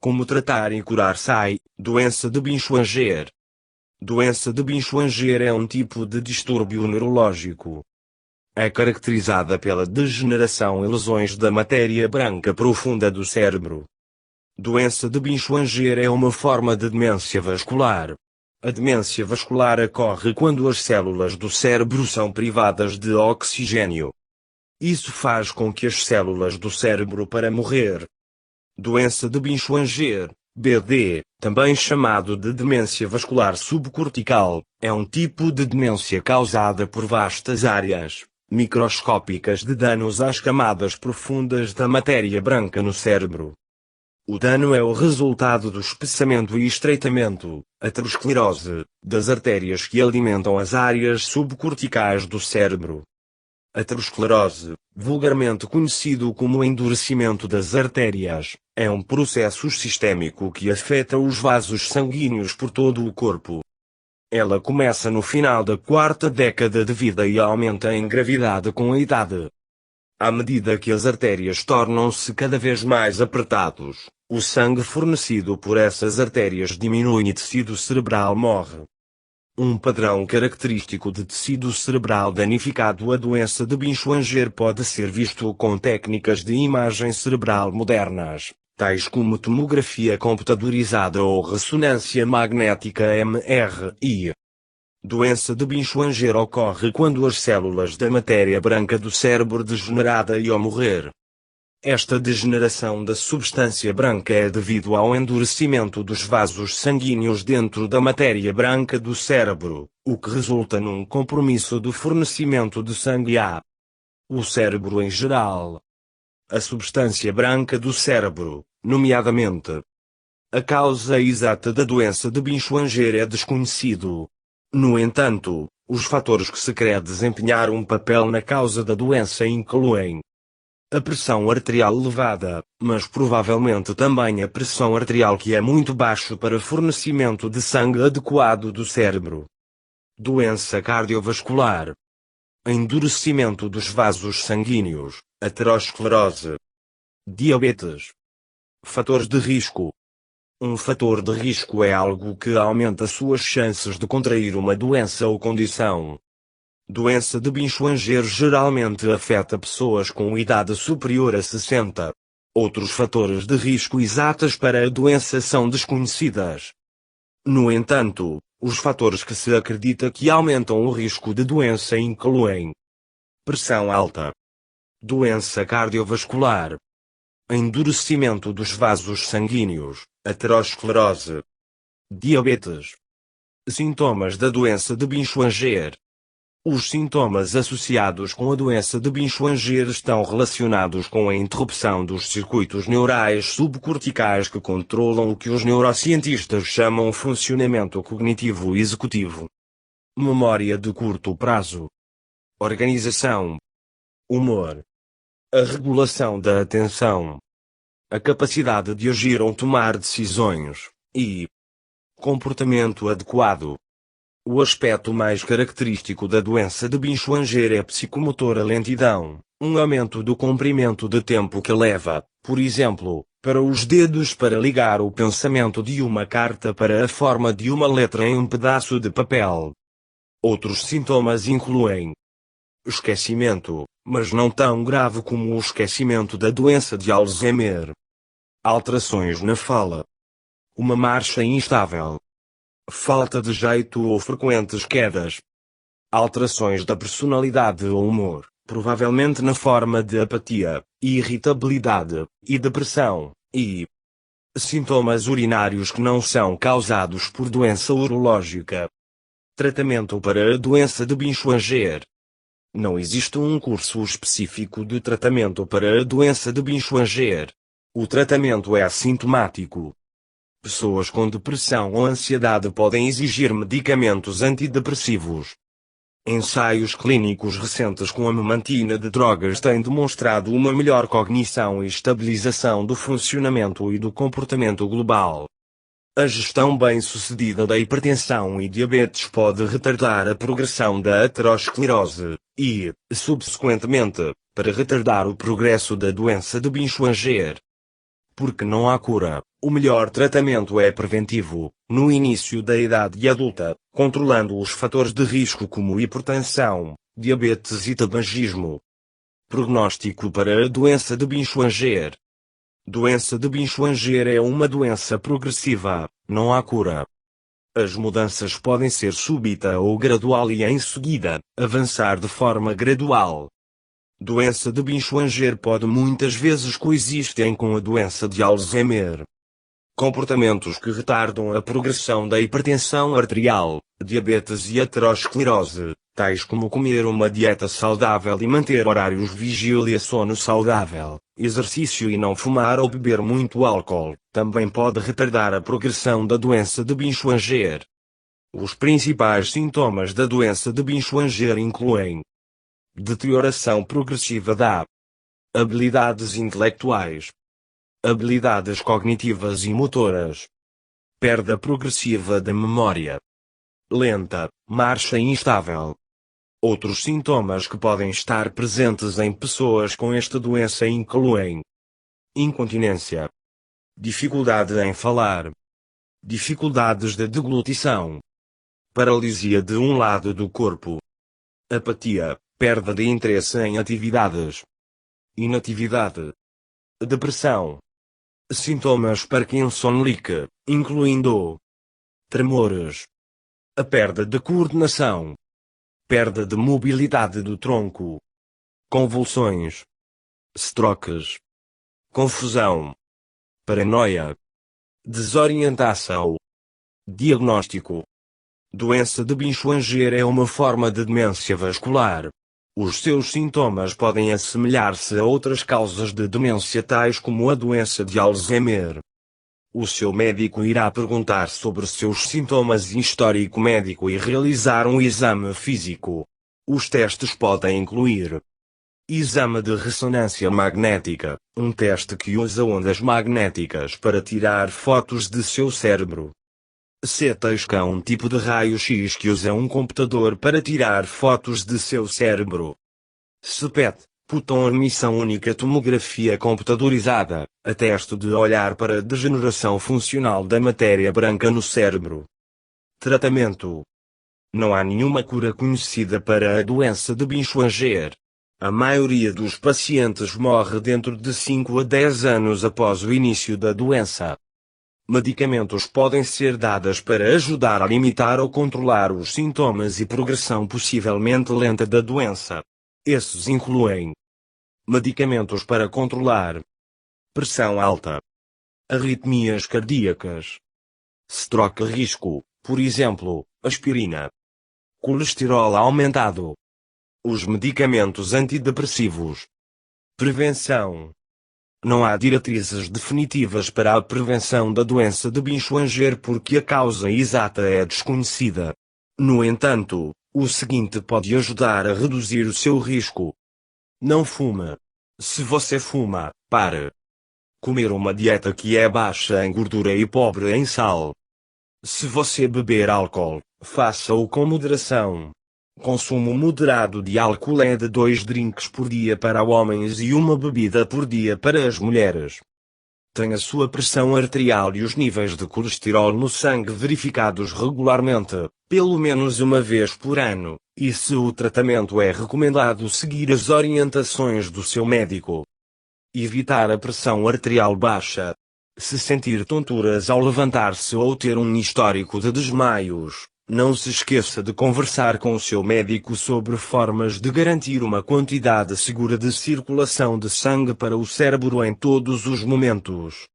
Como tratar e curar SAI, doença de Binswanger. Doença de Binswanger é um tipo de distúrbio neurológico. É caracterizada pela degeneração e lesões da matéria branca profunda do cérebro. Doença de Binswanger é uma forma de demência vascular. A demência vascular ocorre quando as células do cérebro são privadas de oxigênio. Isso faz com que as células do cérebro para morrer. Doença de Binswanger, BD, também chamado de demência vascular subcortical, é um tipo de demência causada por vastas áreas microscópicas de danos às camadas profundas da matéria branca no cérebro. O dano é o resultado do espessamento e estreitamento, aterosclerose, das artérias que alimentam as áreas subcorticais do cérebro. Aterosclerose, vulgarmente conhecido como endurecimento das artérias, é um processo sistêmico que afeta os vasos sanguíneos por todo o corpo. Ela começa no final da quarta década de vida e aumenta em gravidade com a idade. À medida que as artérias tornam-se cada vez mais apertados, o sangue fornecido por essas artérias diminui e tecido cerebral morre. Um padrão característico de tecido cerebral danificado. A doença de Binswanger pode ser visto com técnicas de imagem cerebral modernas, tais como tomografia computadorizada ou ressonância magnética (MRI). Doença de Binswanger ocorre quando as células da matéria branca do cérebro degenerada ou morrer. Esta degeneração da substância branca é devido ao endurecimento dos vasos sanguíneos dentro da matéria branca do cérebro, o que resulta num compromisso do fornecimento de sangue o cérebro em geral. A substância branca do cérebro, nomeadamente. A causa exata da doença de Binswanger é desconhecido. No entanto, os fatores que se crê desempenhar um papel na causa da doença incluem a pressão arterial elevada, mas provavelmente também a pressão arterial que é muito baixo para fornecimento de sangue adequado do cérebro. Doença cardiovascular. Endurecimento dos vasos sanguíneos, aterosclerose. Diabetes. Fatores de risco. Um fator de risco é algo que aumenta suas chances de contrair uma doença ou condição. Doença de Binswanger geralmente afeta pessoas com idade superior a 60. Outros fatores de risco exatos para a doença são desconhecidas. No entanto, os fatores que se acredita que aumentam o risco de doença incluem pressão alta, doença cardiovascular, endurecimento dos vasos sanguíneos, aterosclerose, diabetes. Sintomas da doença de Binswanger. Os sintomas associados com a doença de Binswanger estão relacionados com a interrupção dos circuitos neurais subcorticais que controlam o que os neurocientistas chamam funcionamento cognitivo executivo. Memória de curto prazo. Organização. Humor. A regulação da atenção. A capacidade de agir ou tomar decisões. E comportamento adequado. O aspecto mais característico da doença de Binswanger é a psicomotora lentidão, um aumento do comprimento de tempo que leva, por exemplo, para os dedos para ligar o pensamento de uma carta para a forma de uma letra em um pedaço de papel. Outros sintomas incluem esquecimento, mas não tão grave como o esquecimento da doença de Alzheimer. Alterações na fala. Uma marcha instável. Falta de jeito ou frequentes quedas. Alterações da personalidade ou humor, provavelmente na forma de apatia, irritabilidade e depressão, e sintomas urinários que não são causados por doença urológica. Tratamento para a doença de Binswanger. Não existe um curso específico de tratamento para a doença de Binswanger. O tratamento é assintomático. Pessoas com depressão ou ansiedade podem exigir medicamentos antidepressivos. Ensaios clínicos recentes com a memantina de drogas têm demonstrado uma melhor cognição e estabilização do funcionamento e do comportamento global. A gestão bem-sucedida da hipertensão e diabetes pode retardar a progressão da aterosclerose e, subsequentemente, para retardar o progresso da doença de Binswanger. Porque não há cura, o melhor tratamento é preventivo, no início da idade adulta, controlando os fatores de risco como hipertensão, diabetes e tabagismo. Prognóstico para a doença de Binswanger. Doença de Binswanger é uma doença progressiva, não há cura. As mudanças podem ser súbita ou gradual e em seguida, avançar de forma gradual. Doença de Binswanger pode muitas vezes coexistir com a doença de Alzheimer. Comportamentos que retardam a progressão da hipertensão arterial, diabetes e aterosclerose, tais como comer uma dieta saudável e manter horários vigília e sono saudável, exercício e não fumar ou beber muito álcool, também pode retardar a progressão da doença de Binswanger. Os principais sintomas da doença de Binswanger incluem deterioração progressiva da habilidades intelectuais, habilidades cognitivas e motoras, perda progressiva da memória, lenta, marcha instável. Outros sintomas que podem estar presentes em pessoas com esta doença incluem incontinência, dificuldade em falar, dificuldades de deglutição, paralisia de um lado do corpo, apatia, perda de interesse em atividades, inatividade, depressão. Sintomas Parkinson-like, incluindo tremores, a perda de coordenação, perda de mobilidade do tronco, convulsões, strokes, confusão, paranoia, desorientação. Diagnóstico: doença de Binswanger é uma forma de demência vascular. Os seus sintomas podem assemelhar-se a outras causas de demência tais como a doença de Alzheimer. O seu médico irá perguntar sobre seus sintomas e histórico médico e realizar um exame físico. Os testes podem incluir exame de ressonância magnética, um teste que usa ondas magnéticas para tirar fotos de seu cérebro. CT scan, um tipo de raio-x que usa um computador para tirar fotos de seu cérebro. SPET, Puton emissão única tomografia computadorizada, ateste de olhar para a degeneração funcional da matéria branca no cérebro. Tratamento: não há nenhuma cura conhecida para a doença de Binswanger. A maioria dos pacientes morre dentro de 5 a 10 anos após o início da doença. Medicamentos podem ser dados para ajudar a limitar ou controlar os sintomas e progressão possivelmente lenta da doença. Esses incluem medicamentos para controlar pressão alta, arritmias cardíacas, stroke risco, por exemplo, aspirina, colesterol aumentado, os medicamentos antidepressivos. Prevenção: não há diretrizes definitivas para a prevenção da doença de Binswanger porque a causa exata é desconhecida. No entanto, o seguinte pode ajudar a reduzir o seu risco. Não fuma. Se você fuma, pare. Comer uma dieta que é baixa em gordura e pobre em sal. Se você beber álcool, faça-o com moderação. Consumo moderado de álcool é de 2 drinks por dia para homens e uma bebida por dia para as mulheres. Tenha sua pressão arterial e os níveis de colesterol no sangue verificados regularmente, pelo menos uma vez por ano, e se o tratamento é recomendado seguir as orientações do seu médico. Evitar a pressão arterial baixa. Se sentir tonturas ao levantar-se ou ter um histórico de desmaios, não se esqueça de conversar com o seu médico sobre formas de garantir uma quantidade segura de circulação de sangue para o cérebro em todos os momentos.